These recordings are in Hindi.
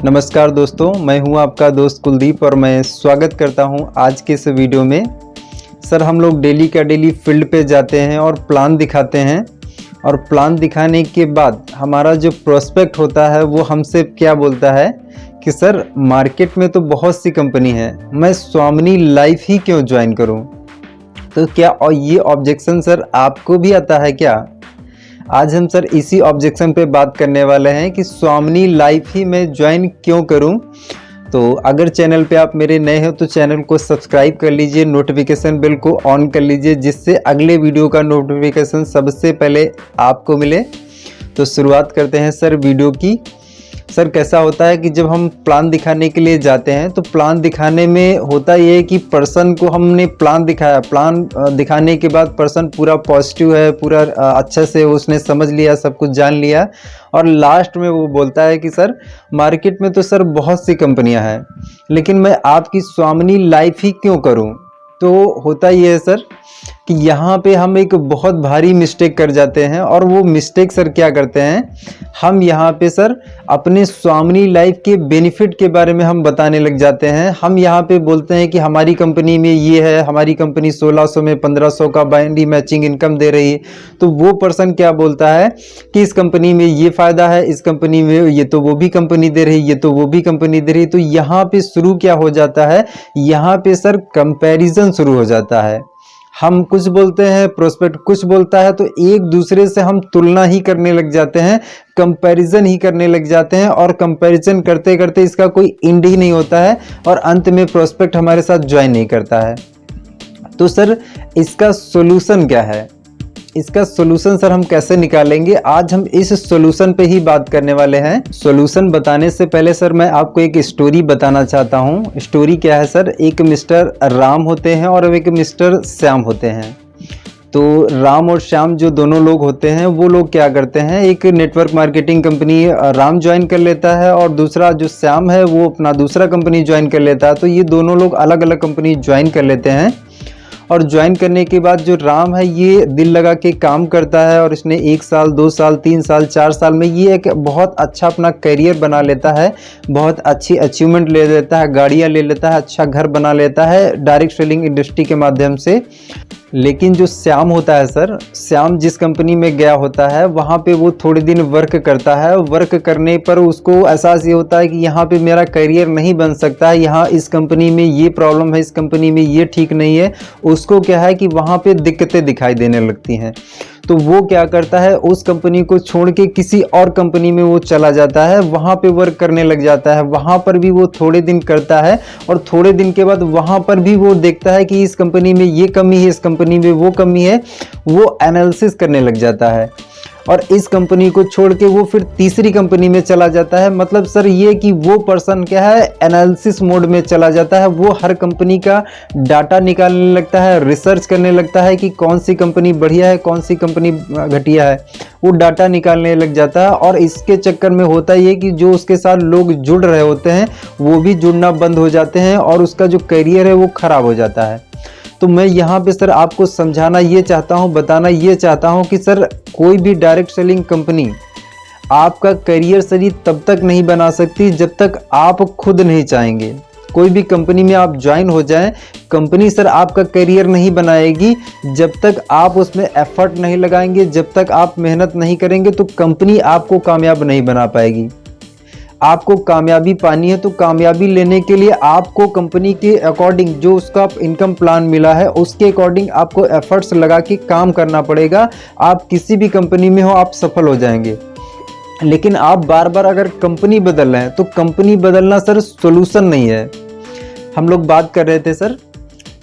नमस्कार दोस्तों, मैं हूं आपका दोस्त कुलदीप और मैं स्वागत करता हूं आज के इस वीडियो में। सर हम लोग डेली का डेली फील्ड पे जाते हैं और प्लान दिखाते हैं और प्लान दिखाने के बाद हमारा जो प्रोस्पेक्ट होता है वो हमसे क्या बोलता है कि सर मार्केट में तो बहुत सी कंपनी है, मैं स्वामिनी लाइफ ही क्यों ज्वाइन करूं। तो क्या और ये ऑब्जेक्शन सर आपको भी आता है क्या? आज हम सर इसी ऑब्जेक्शन पे बात करने वाले हैं कि स्वामिनी लाइफ ही मैं ज्वाइन क्यों करूं। तो अगर चैनल पे आप मेरे नए हो तो चैनल को सब्सक्राइब कर लीजिए, नोटिफिकेशन बेल को ऑन कर लीजिए जिससे अगले वीडियो का नोटिफिकेशन सबसे पहले आपको मिले। तो शुरुआत करते हैं सर वीडियो की। सर कैसा होता है कि जब हम प्लान दिखाने के लिए जाते हैं तो प्लान दिखाने में होता ये है कि पर्सन को हमने प्लान दिखाया, प्लान दिखाने के बाद पर्सन पूरा पॉजिटिव है, पूरा अच्छे से उसने समझ लिया, सब कुछ जान लिया और लास्ट में वो बोलता है कि सर मार्केट में तो सर बहुत सी कंपनियां हैं लेकिन मैं आपकी स्वामिनी लाइफ ही क्यों करूं। तो होता ये है सर कि यहाँ पे हम एक बहुत भारी मिस्टेक कर जाते हैं और वो मिस्टेक सर क्या करते हैं, हम यहाँ पे सर अपने स्वामिनी लाइफ के बेनिफिट के बारे में हम बताने लग जाते हैं। हम यहाँ पे बोलते हैं कि हमारी कंपनी में ये है, हमारी कंपनी 1600 में 1500 का बाइंडी मैचिंग इनकम दे रही है। तो वो पर्सन क्या बोलता है कि इस कंपनी में ये फ़ायदा है, इस कंपनी में ये तो वो भी कंपनी दे रही, ये तो वो भी कंपनी दे रही। तो यहाँ पे शुरू क्या हो जाता है, यहाँ पे सर कंपैरिजन शुरू हो जाता है। हम कुछ बोलते हैं, प्रोस्पेक्ट कुछ बोलता है, तो एक दूसरे से हम तुलना ही करने लग जाते हैं, कंपैरिजन ही करने लग जाते हैं और कंपैरिजन करते करते इसका कोई एंड ही नहीं होता है और अंत में प्रोस्पेक्ट हमारे साथ ज्वाइन नहीं करता है। तो सर इसका सॉल्यूशन क्या है, इसका सॉल्यूशन सर हम कैसे निकालेंगे, आज हम इस सॉल्यूशन पे ही बात करने वाले हैं। सॉल्यूशन बताने से पहले सर मैं आपको एक स्टोरी बताना चाहता हूँ। स्टोरी क्या है सर, एक मिस्टर राम होते हैं और एक मिस्टर श्याम होते हैं। तो राम और श्याम जो दोनों लोग होते हैं वो लोग क्या करते हैं, एक network marketing company Ram join कर लेता है और दूसरा जो श्याम है वो अपना दूसरा कंपनी ज्वाइन कर लेता है। तो ये दोनों लोग अलग अलग कंपनी ज्वाइन कर लेते हैं और ज्वाइन करने के बाद जो राम है ये दिल लगा के काम करता है और इसने 1 साल 2 साल 3 साल 4 साल में ये एक बहुत अच्छा अपना करियर बना लेता है, बहुत अच्छी अचीवमेंट ले लेता है, गाड़ियाँ ले लेता है, अच्छा घर बना लेता है डायरेक्ट सेलिंग इंडस्ट्री के माध्यम से। लेकिन जो श्याम होता है सर, श्याम जिस कंपनी में गया होता है वहाँ पे वो थोड़े दिन वर्क करता है। वर्क करने पर उसको एहसास ये होता है कि यहाँ पे मेरा करियर नहीं बन सकता है, यहाँ इस कंपनी में ये प्रॉब्लम है, इस कंपनी में ये ठीक नहीं है। उसको क्या है कि वहाँ पे दिक्कतें दिखाई देने लगती हैं। तो वो क्या करता है, उस कंपनी को छोड़ के किसी और कंपनी में वो चला जाता है, वहाँ पे वर्क करने लग जाता है। वहाँ पर भी वो थोड़े दिन करता है और थोड़े दिन के बाद वहाँ पर भी वो देखता है कि इस कंपनी में ये कमी है, इस कंपनी में वो कमी है। वो एनालिसिस करने लग जाता है और इस कंपनी को छोड़ के वो फिर तीसरी कंपनी में चला जाता है। मतलब सर ये कि वो पर्सन क्या है, एनालिसिस मोड में चला जाता है। वो हर कंपनी का डाटा निकालने लगता है, रिसर्च करने लगता है कि कौन सी कंपनी बढ़िया है, कौन सी कंपनी घटिया है। वो डाटा निकालने लग जाता है और इसके चक्कर में होता ये कि जो उसके साथ लोग जुड़ रहे होते हैं वो भी जुड़ना बंद हो जाते हैं और उसका जो करियर है वो खराब हो जाता है। तो मैं यहाँ पे सर आपको समझाना ये चाहता हूँ, बताना ये चाहता हूँ कि सर कोई भी डायरेक्ट सेलिंग कंपनी आपका करियर सही तब तक नहीं बना सकती जब तक आप खुद नहीं चाहेंगे। कोई भी कंपनी में आप ज्वाइन हो जाएं, कंपनी सर आपका करियर नहीं बनाएगी जब तक आप उसमें एफर्ट नहीं लगाएंगे, जब तक आप मेहनत नहीं करेंगे तो कंपनी आपको कामयाब नहीं बना पाएगी। आपको कामयाबी पानी है तो कामयाबी लेने के लिए आपको कंपनी के अकॉर्डिंग जो उसका इनकम प्लान मिला है उसके अकॉर्डिंग आपको एफर्ट्स लगा के काम करना पड़ेगा। आप किसी भी कंपनी में हो आप सफल हो जाएंगे। लेकिन आप बार बार अगर कंपनी बदल रहे हैं तो कंपनी बदलना सर सॉल्यूशन नहीं है। हम लोग बात कर रहे थे सर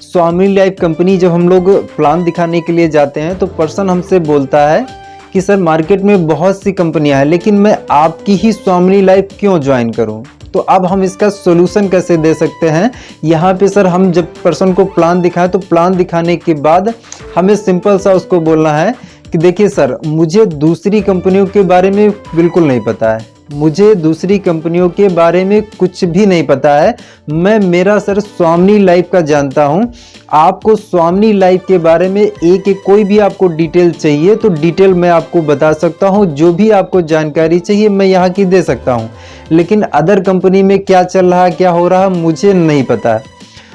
स्वामिनी लाइफ कंपनी, जब हम लोग प्लान दिखाने के लिए जाते हैं तो पर्सन हमसे बोलता है कि सर मार्केट में बहुत सी कंपनियां हैं लेकिन मैं आपकी ही स्वामिनी लाइफ क्यों ज्वाइन करूं। तो अब हम इसका सॉल्यूशन कैसे दे सकते हैं, यहाँ पे सर हम जब पर्सन को प्लान दिखाएं तो प्लान दिखाने के बाद हमें सिंपल सा उसको बोलना है कि देखिए सर मुझे दूसरी कंपनियों के बारे में बिल्कुल नहीं पता है, मुझे दूसरी कंपनियों के बारे में कुछ भी नहीं पता है। मैं मेरा सर स्वामिनी लाइफ का जानता हूं। आपको स्वामिनी लाइफ के बारे में एक कोई भी आपको डिटेल चाहिए तो डिटेल मैं आपको बता सकता हूं। जो भी आपको जानकारी चाहिए मैं यहाँ की दे सकता हूं, लेकिन अदर कंपनी में क्या चल रहा है, क्या हो रहा है, मुझे नहीं पता।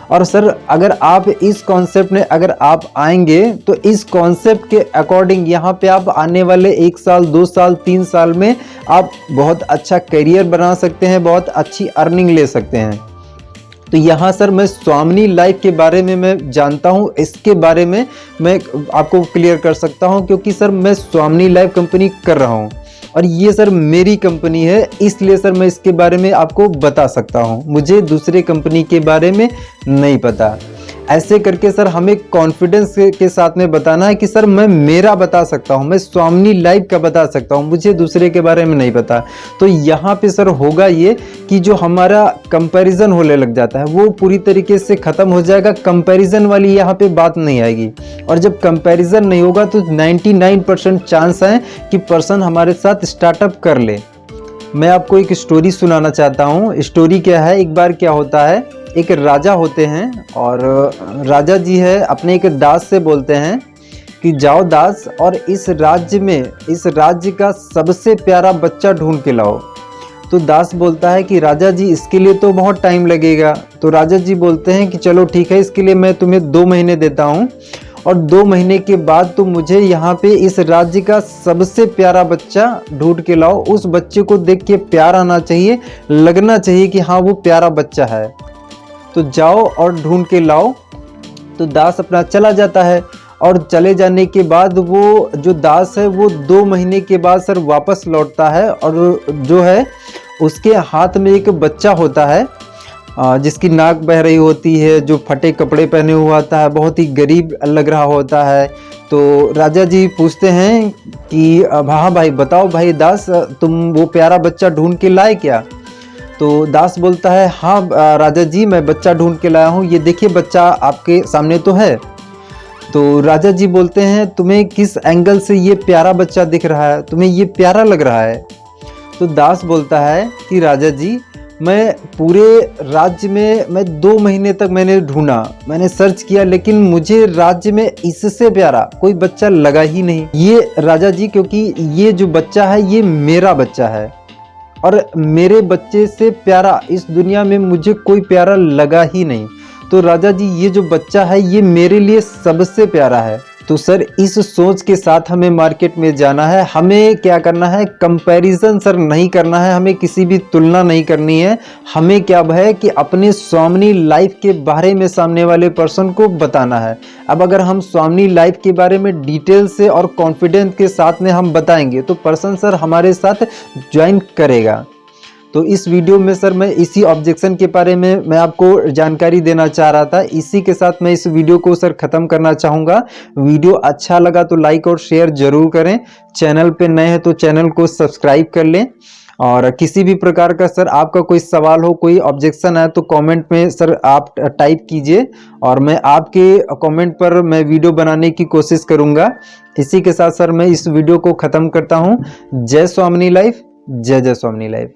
और सर अगर आप इस कॉन्सेप्ट में अगर आप आएंगे तो इस कॉन्सेप्ट के अकॉर्डिंग यहाँ पे आप आने वाले 1 साल 2 साल 3 साल में आप बहुत अच्छा करियर बना सकते हैं, बहुत अच्छी अर्निंग ले सकते हैं। तो यहाँ सर मैं स्वामिनी लाइफ के बारे में मैं जानता हूँ, इसके बारे में मैं आपको क्लियर कर सकता हूँ, क्योंकि सर मैं स्वामिनी लाइफ कंपनी कर रहा हूँ और ये सर मेरी कंपनी है, इसलिए सर मैं इसके बारे में आपको बता सकता हूँ। मुझे दूसरे कंपनी के बारे में नहीं पता। ऐसे करके सर हमें कॉन्फिडेंस के साथ में बताना है कि सर मैं मेरा बता सकता हूँ, मैं स्वामिनी लाइफ का बता सकता हूँ, मुझे दूसरे के बारे में नहीं पता। तो यहाँ पे सर होगा ये कि जो हमारा कंपैरिजन होने लग जाता है वो पूरी तरीके से ख़त्म हो जाएगा। कंपैरिजन वाली यहाँ पे बात नहीं आएगी, और जब कंपैरिजन नहीं होगा तो 99% चांस है कि पर्सन हमारे साथ स्टार्टअप कर ले। मैं आपको एक स्टोरी सुनाना चाहता हूँ। स्टोरी क्या है, एक बार क्या होता है, एक राजा होते हैं और राजा जी है अपने एक दास से बोलते हैं कि जाओ दास और इस राज्य का सबसे प्यारा बच्चा ढूंढ के लाओ। तो दास बोलता है कि राजा जी इसके लिए तो बहुत टाइम लगेगा। तो राजा जी बोलते हैं कि चलो ठीक है, इसके लिए मैं तुम्हें 2 महीने देता हूँ और 2 महीने के बाद तुम मुझे यहाँ पे इस राज्य का सबसे प्यारा बच्चा ढूंढ के लाओ। उस बच्चे को देख के प्यार आना चाहिए, लगना चाहिए कि हाँ वो प्यारा बच्चा है। तो जाओ और ढूंढ के लाओ। तो दास अपना चला जाता है और चले जाने के बाद वो जो दास है वो 2 महीने के बाद सर वापस लौटता है और जो है उसके हाथ में एक बच्चा होता है जिसकी नाक बह रही होती है, जो फटे कपड़े पहने हुआ होता है, बहुत ही गरीब लग रहा होता है। तो राजा जी पूछते हैं कि हाँ भाई बताओ भाई दास, तुम वो प्यारा बच्चा ढूंढ के लाए क्या? तो दास बोलता है हाँ राजा जी मैं बच्चा ढूंढ के लाया हूँ, ये देखिए बच्चा आपके सामने तो है। तो राजा जी बोलते हैं तुम्हें किस एंगल से ये प्यारा बच्चा दिख रहा है, तुम्हें ये प्यारा लग रहा है? तो दास बोलता है कि राजा जी मैं पूरे राज्य में मैं 2 महीने तक मैंने ढूंढा, मैंने सर्च किया, लेकिन मुझे राज्य में इससे प्यारा कोई बच्चा लगा ही नहीं। ये राजा जी क्योंकि ये जो बच्चा है ये मेरा बच्चा है और मेरे बच्चे से प्यारा इस दुनिया में मुझे कोई प्यारा लगा ही नहीं। तो राजा जी ये जो बच्चा है ये मेरे लिए सबसे प्यारा है। तो सर इस सोच के साथ हमें मार्केट में जाना है। हमें क्या करना है, कंपैरिजन सर नहीं करना है, हमें किसी भी तुलना नहीं करनी है। हमें क्या है कि अपने स्वामिनी लाइफ के बारे में सामने वाले पर्सन को बताना है। अब अगर हम स्वामिनी लाइफ के बारे में डिटेल से और कॉन्फिडेंस के साथ में हम बताएंगे तो पर्सन सर हमारे साथ ज्वाइन करेगा। तो इस वीडियो में सर मैं इसी ऑब्जेक्शन के बारे में मैं आपको जानकारी देना चाह रहा था। इसी के साथ मैं इस वीडियो को सर ख़त्म करना चाहूँगा। वीडियो अच्छा लगा तो लाइक और शेयर ज़रूर करें। चैनल पे नए हैं तो चैनल को सब्सक्राइब कर लें। और किसी भी प्रकार का सर आपका कोई सवाल हो, कोई ऑब्जेक्शन है तो कमेंट में सर आप टाइप कीजिए और मैं आपके कमेंट पर मैं वीडियो बनाने की कोशिश करूँगा। इसी के साथ सर मैं इस वीडियो को ख़त्म करता हूँ। जय स्वामिनी लाइफ, जय जय स्वामिनी लाइफ।